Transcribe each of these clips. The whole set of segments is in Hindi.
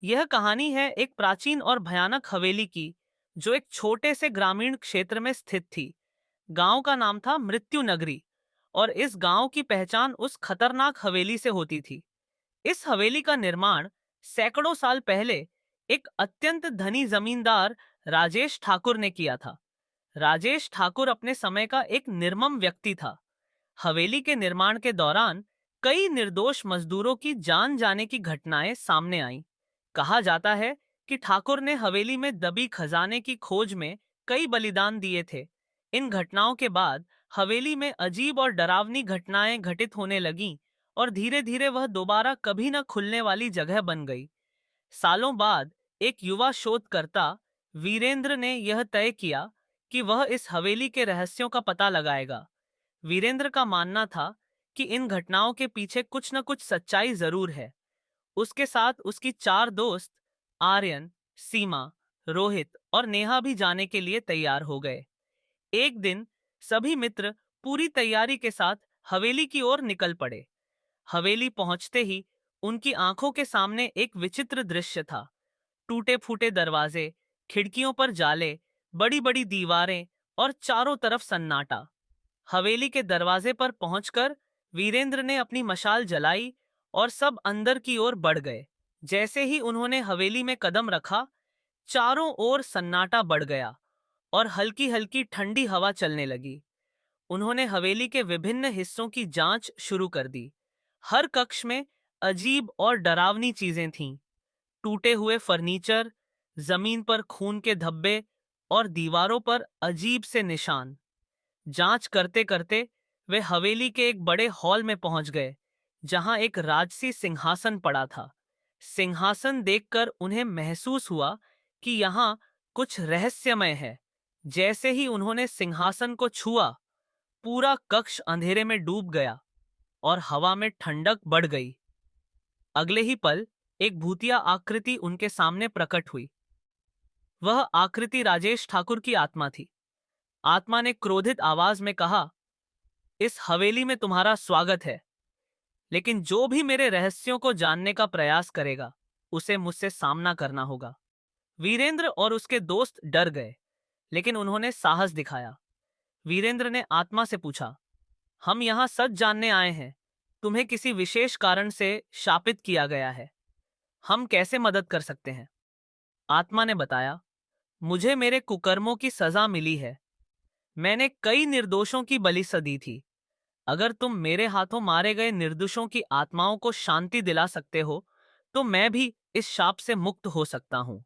यह कहानी है एक प्राचीन और भयानक हवेली की, जो एक छोटे से ग्रामीण क्षेत्र में स्थित थी। गांव का नाम था मृत्यु नगरी, और इस गांव की पहचान उस खतरनाक हवेली से होती थी। इस हवेली का निर्माण सैकड़ों साल पहले एक अत्यंत धनी जमींदार राजेश ठाकुर ने किया था। राजेश ठाकुर अपने समय का एक निर्मम व्यक्ति था। हवेली के निर्माण के दौरान कई निर्दोष मजदूरों की जान जाने की घटनाएं सामने आईं। कहा जाता है कि ठाकुर ने हवेली में दबी खजाने की खोज में कई बलिदान दिए थे। इन घटनाओं के बाद हवेली में अजीब और डरावनी घटनाएं घटित होने लगीं, और धीरे धीरे वह दोबारा कभी न खुलने वाली जगह बन गई। सालों बाद एक युवा शोधकर्ता वीरेंद्र ने यह तय किया कि वह इस हवेली के रहस्यों का पता लगाएगा। वीरेंद्र का मानना था कि इन घटनाओं के पीछे कुछ न कुछ सच्चाई जरूर है। उसके साथ उसकी चार दोस्त आर्यन, सीमा, रोहित और नेहा भी जाने के लिए तैयार हो गए। एक दिन सभी मित्र पूरी तैयारी के साथ हवेली की ओर निकल पड़े। हवेली पहुंचते ही उनकी आंखों के सामने एक विचित्र दृश्य था। टूटे फूटे दरवाजे, खिड़कियों पर जाले, बड़ी बड़ी दीवारें और चारों तरफ सन्नाटा। हवेली के दरवाजे पर पहुंचकर वीरेंद्र ने अपनी मशाल जलाई और सब अंदर की ओर बढ़ गए। जैसे ही उन्होंने हवेली में कदम रखा, चारों ओर सन्नाटा बढ़ गया और हल्की हल्की ठंडी हवा चलने लगी। उन्होंने हवेली के विभिन्न हिस्सों की जांच शुरू कर दी। हर कक्ष में अजीब और डरावनी चीजें थीं। टूटे हुए फर्नीचर, जमीन पर खून के धब्बे और दीवारों पर अजीब से निशान। जांच करते करते वे हवेली के एक बड़े हॉल में पहुंच गए, जहां एक राजसी सिंहासन पड़ा था। सिंहासन देखकर उन्हें महसूस हुआ कि यहां कुछ रहस्यमय है। जैसे ही उन्होंने सिंहासन को छुआ, पूरा कक्ष अंधेरे में डूब गया और हवा में ठंडक बढ़ गई। अगले ही पल एक भूतिया आकृति उनके सामने प्रकट हुई। वह आकृति राजेश ठाकुर की आत्मा थी। आत्मा ने क्रोधित आवाज में कहा, इस हवेली में तुम्हारा स्वागत है, लेकिन जो भी मेरे रहस्यों को जानने का प्रयास करेगा, उसे मुझसे सामना करना होगा। वीरेंद्र और उसके दोस्त डर गए, लेकिन उन्होंने साहस दिखाया। वीरेंद्र ने आत्मा से पूछा, हम यहाँ सच जानने आए हैं। तुम्हें किसी विशेष कारण से शापित किया गया है। हम कैसे मदद कर सकते हैं? आत्मा ने बताया, मुझे मेरे कुकर्मों की सजा मिली है। मैंने कई निर्दोषों की बलि दी थी। अगर तुम मेरे हाथों मारे गए निर्दोषों की आत्माओं को शांति दिला सकते हो, तो मैं भी इस शाप से मुक्त हो सकता हूं।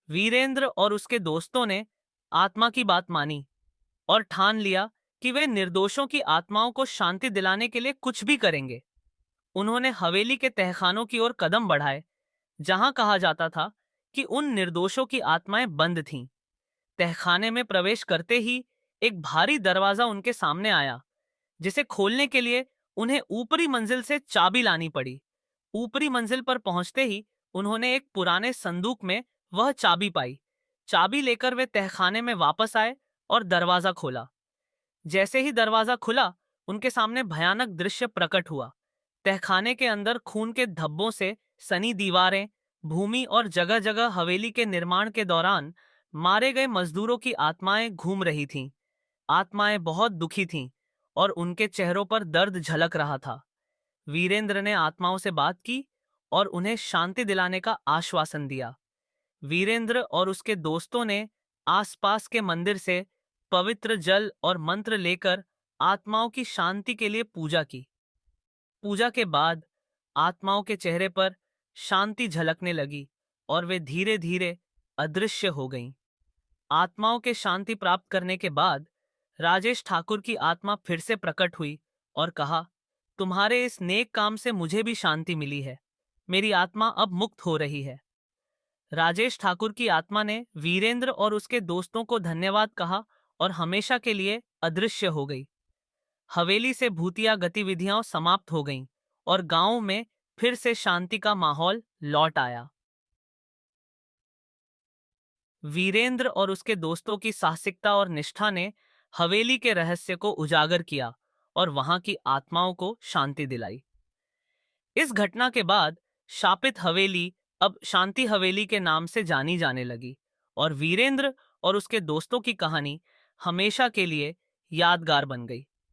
वीरेंद्र और उसके दोस्तों ने आत्मा की बात मानी और ठान लिया कि वे निर्दोषों की आत्माओं को शांति दिलाने के लिए कुछ भी करेंगे। उन्होंने हवेली के तहखानों की ओर कदम बढ़ाए, जहां कहा जाता था कि उन निर्दोषों की आत्माएं बंद थीं। तहखाने में प्रवेश करते ही एक भारी दरवाजा उनके सामने आया, जिसे खोलने के लिए उन्हें ऊपरी मंजिल से चाबी लानी पड़ी। ऊपरी मंजिल पर पहुंचते ही उन्होंने एक पुराने संदूक में वह चाबी पाई। चाबी लेकर वे तहखाने में वापस आए और दरवाजा खोला। जैसे ही दरवाजा खुला, उनके सामने भयानक दृश्य प्रकट हुआ। तहखाने के अंदर खून के धब्बों से सनी दीवारें, भूमि और जगह जगह हवेली के निर्माण के दौरान मारे गए मजदूरों की आत्माएं घूम रही थीं। आत्माएं बहुत दुखी थीं और उनके चेहरों पर दर्द झलक रहा था। वीरेंद्र ने आत्माओं से बात की और उन्हें शांति दिलाने का आश्वासन दिया। वीरेंद्र और उसके दोस्तों ने आसपास के मंदिर से पवित्र जल और मंत्र लेकर आत्माओं की शांति के लिए पूजा की। पूजा के बाद आत्माओं के चेहरे पर शांति झलकने लगी और वे धीरे धीरे अदृश्य हो गईं। आत्माओं के शांति प्राप्त करने के बाद राजेश ठाकुर की आत्मा फिर से प्रकट हुई और कहा, तुम्हारे इस नेक काम से मुझे भी शांति मिली है। मेरी आत्मा अब मुक्त हो रही है। राजेश ठाकुर की आत्मा ने वीरेंद्र और उसके दोस्तों को धन्यवाद कहा और हमेशा के लिए अदृश्य हो गई। हवेली से भूतिया गतिविधियां समाप्त हो गईं और गांव में फिर से शांति का माहौल लौट आया। वीरेंद्र और उसके दोस्तों की साहसिकता और निष्ठा ने हवेली के रहस्य को उजागर किया और वहां की आत्माओं को शांति दिलाई। इस घटना के बाद शापित हवेली अब शांति हवेली के नाम से जानी जाने लगी और वीरेंद्र और उसके दोस्तों की कहानी हमेशा के लिए यादगार बन गई।